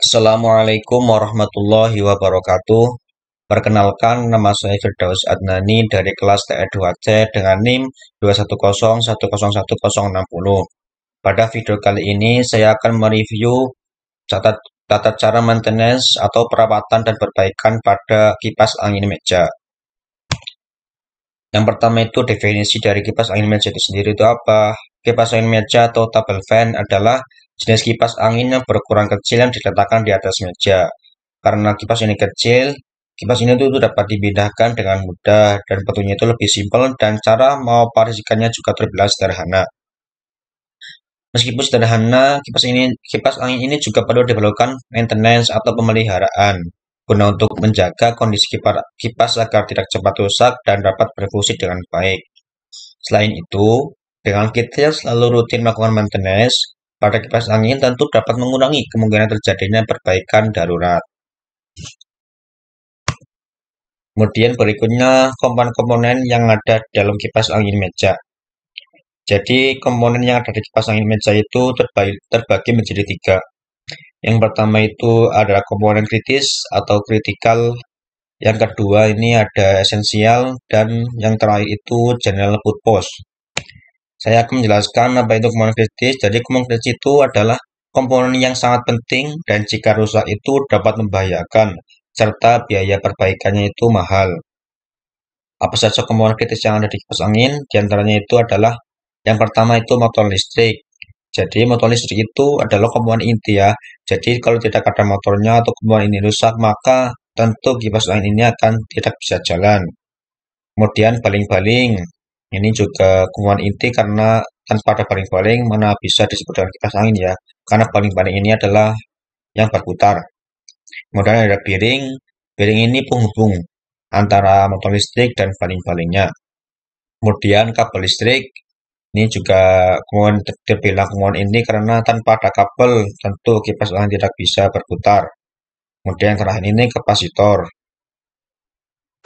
Assalamualaikum warahmatullahi wabarakatuh. Perkenalkan, nama saya Firdaus Adnani dari kelas TE2C dengan NIM 210101160. Pada video kali ini, saya akan mereview tata, tata cara maintenance atau perawatan dan perbaikan pada kipas angin meja. Yang pertama itu definisi dari kipas angin meja itu sendiri itu apa? Kipas angin meja atau table fan adalah jenis kipas angin yang berukuran kecil yang diletakkan di atas meja. Karena kipas ini kecil, kipas ini tuh dapat dipindahkan dengan mudah dan bentuknya itu lebih simpel dan cara mengoperasikannya juga terbilang sederhana. Meskipun sederhana, kipas angin ini juga perlu diperlukan maintenance atau pemeliharaan guna untuk menjaga kondisi kipas agar tidak cepat rusak dan dapat berfungsi dengan baik. Selain itu, dengan kita selalu rutin melakukan maintenance pada kipas angin tentu dapat mengurangi kemungkinan terjadinya perbaikan darurat. Kemudian berikutnya komponen-komponen yang ada dalam kipas angin meja. Jadi komponen yang ada di kipas angin meja itu terbagi menjadi tiga. Yang pertama itu adalah komponen kritis atau kritikal. Yang kedua ini ada esensial dan yang terakhir itu general purpose. Saya akan menjelaskan apa itu komponen kritis. Jadi komponen kritis itu adalah komponen yang sangat penting dan jika rusak itu dapat membahayakan serta biaya perbaikannya itu mahal. Apa saja komponen kritis yang ada di kipas angin? Di antaranya itu adalah yang pertama itu motor listrik. Jadi motor listrik itu adalah komponen inti ya. Jadi kalau tidak ada motornya atau komponen ini rusak, maka tentu kipas angin ini akan tidak bisa jalan. Kemudian baling-baling. Ini juga komponen inti karena tanpa ada baling-baling mana bisa disebut dengan kipas angin ya. Karena baling-baling ini adalah yang berputar. Kemudian ada bearing. Bearing ini penghubung antara motor listrik dan baling-balingnya. Kemudian kabel listrik, ini juga terbilang komponen ini karena tanpa ada kabel tentu kipas angin tidak bisa berputar. Kemudian yang terakhir ini kapasitor.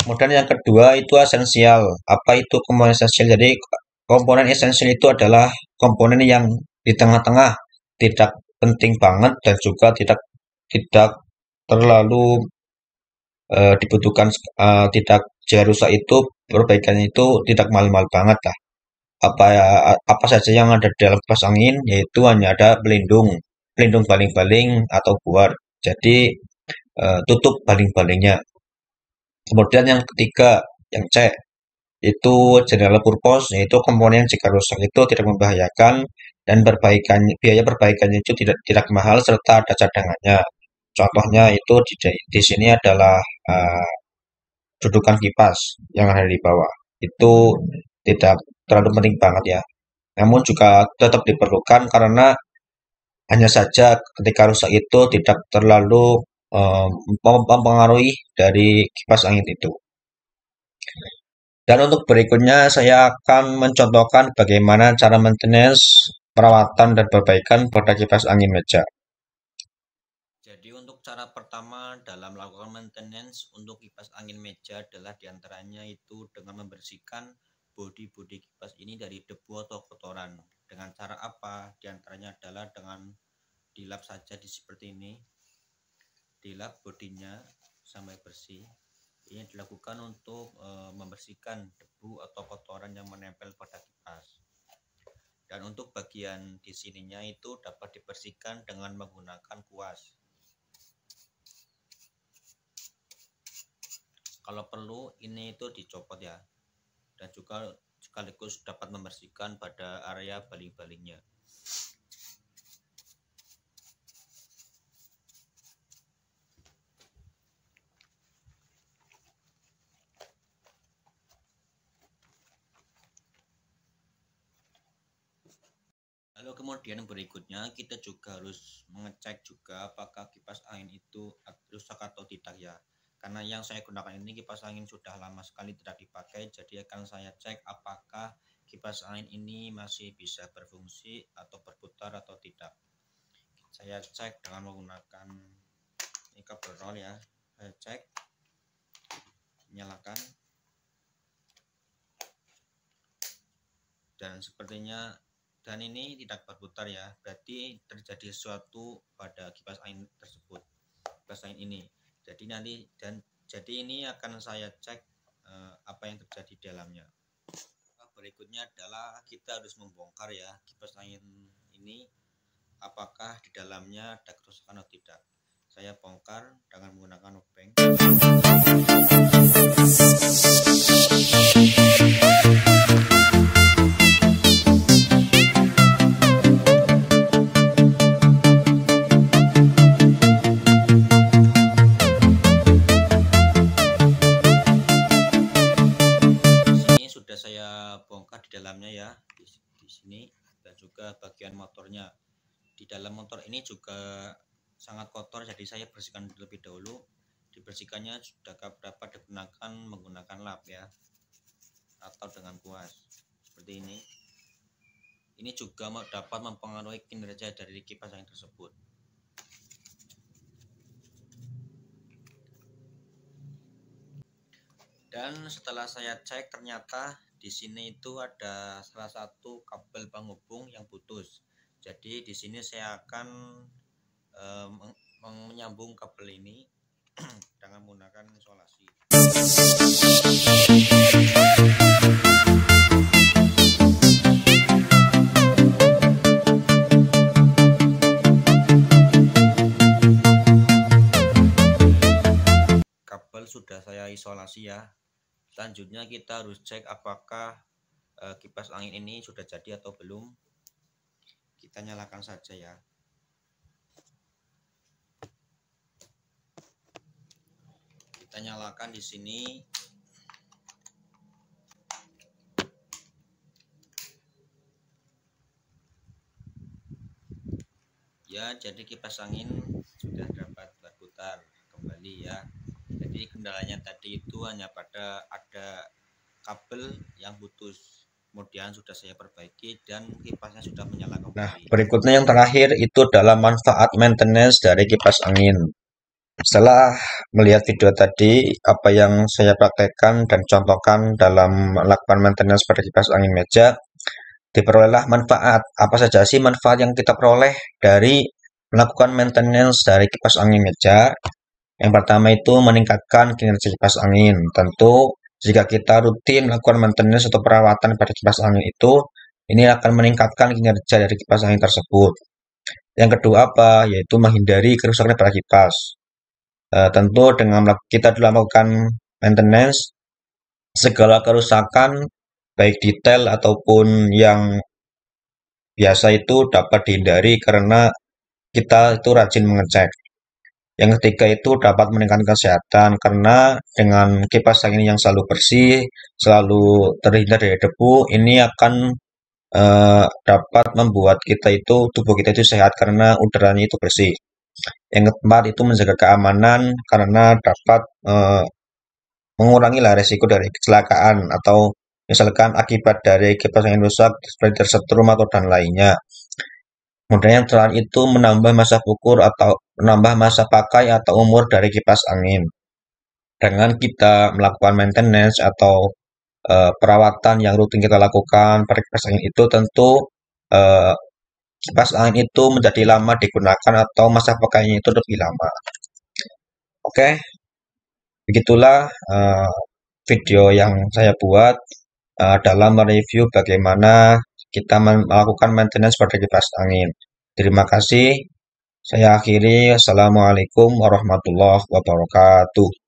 Kemudian yang kedua itu esensial. Apa itu komponen esensial? Jadi komponen esensial itu adalah komponen yang di tengah-tengah, tidak penting banget dan juga tidak terlalu dibutuhkan, tidak jika rusak itu perbaikannya itu tidak mahal-mahal banget lah. Apa saja yang ada dalam kipas angin yaitu hanya ada pelindung pelindung baling-baling atau buat jadi tutup baling-balingnya. Kemudian yang ketiga yang C itu general purpose yaitu komponen yang jika rusak itu tidak membahayakan dan biaya perbaikannya itu tidak mahal serta ada cadangannya. Contohnya itu di sini adalah dudukan kipas yang ada di bawah itu tidak terlalu penting banget ya. Namun juga tetap diperlukan karena hanya saja ketika rusak itu tidak terlalu mempengaruhi dari kipas angin itu. Dan untuk berikutnya saya akan mencontohkan bagaimana cara maintenance, perawatan dan perbaikan pada kipas angin meja. Jadi untuk cara pertama dalam melakukan maintenance untuk kipas angin meja adalah diantaranya itu dengan membersihkan bodi-bodi kipas ini dari debu atau kotoran. Dengan cara apa? Diantaranya adalah dengan dilap saja seperti ini, dilap bodinya sampai bersih. Ini dilakukan untuk membersihkan debu atau kotoran yang menempel pada kipas. Dan untuk bagian di sininya itu dapat dibersihkan dengan menggunakan kuas. Kalau perlu ini itu dicopot ya. Dan juga sekaligus dapat membersihkan pada area baling-balingnya. Lalu kemudian berikutnya kita juga harus mengecek juga apakah kipas angin itu rusak atau tidak ya. Karena yang saya gunakan ini kipas angin sudah lama sekali tidak dipakai, jadi akan saya cek apakah kipas angin ini masih bisa berfungsi atau berputar atau tidak. Saya cek dengan menggunakan ini kabel roll ya. Saya cek, nyalakan, dan sepertinya dan ini tidak berputar ya, berarti terjadi sesuatu pada kipas angin tersebut. kipas angin ini. Jadi ini akan saya cek apa yang terjadi di dalamnya. Berikutnya adalah kita harus membongkar ya kipas angin ini, apakah di dalamnya ada kerusakan atau tidak. Saya bongkar dengan menggunakan obeng. Saya bongkar di dalamnya ya, di sini, dan juga bagian motornya. Di dalam motor ini juga sangat kotor, jadi saya bersihkan terlebih dahulu. Dibersihkannya sudah dapat digunakan menggunakan lap ya, atau dengan kuas seperti ini. Ini juga dapat mempengaruhi kinerja dari kipas angin tersebut. Dan setelah saya cek, ternyata di sini itu ada salah satu kabel penghubung yang putus. Jadi di sini saya akan menyambung kabel ini dengan menggunakan isolasi. Kabel sudah saya isolasi ya. Selanjutnya kita harus cek apakah kipas angin ini sudah jadi atau belum. Kita nyalakan saja ya. Kita nyalakan di sini. Ya, jadi kipas angin sudah dapat berputar kembali ya. Jadi kendalanya tadi itu hanya pada ada kabel yang putus. Kemudian sudah saya perbaiki dan kipasnya sudah menyala kembali. Nah, berikutnya yang terakhir itu adalah manfaat maintenance dari kipas angin. Setelah melihat video tadi, apa yang saya praktekkan dan contohkan dalam melakukan maintenance pada kipas angin meja, diperolehlah manfaat. Apa saja sih manfaat yang kita peroleh dari melakukan maintenance dari kipas angin meja? Yang pertama itu meningkatkan kinerja kipas angin. Tentu jika kita rutin melakukan maintenance atau perawatan pada kipas angin itu, ini akan meningkatkan kinerja dari kipas angin tersebut. Yang kedua apa? Yaitu menghindari kerusakan pada kipas. Tentu dengan kita melakukan maintenance, segala kerusakan baik detail ataupun yang biasa itu dapat dihindari karena kita itu rajin mengecek. Yang ketiga itu dapat meningkatkan kesehatan karena dengan kipas angin yang selalu bersih, selalu terhindar dari debu, ini akan dapat membuat tubuh kita itu sehat karena udaranya itu bersih. Yang keempat itu menjaga keamanan karena dapat mengurangi resiko dari kecelakaan atau misalkan akibat dari kipas angin rusak seperti tersetrum atau dan lainnya. Kemudian yang terakhir itu menambah masa ukur atau menambah masa pakai atau umur dari kipas angin. Dengan kita melakukan maintenance atau perawatan yang rutin kita lakukan pada kipas angin itu, tentu kipas angin itu menjadi lama digunakan atau masa pakainya itu lebih lama. Oke, begitulah video yang saya buat dalam mereview bagaimana kita melakukan maintenance pada kipas angin. Terima kasih. Saya akhiri. Assalamualaikum warahmatullahi wabarakatuh.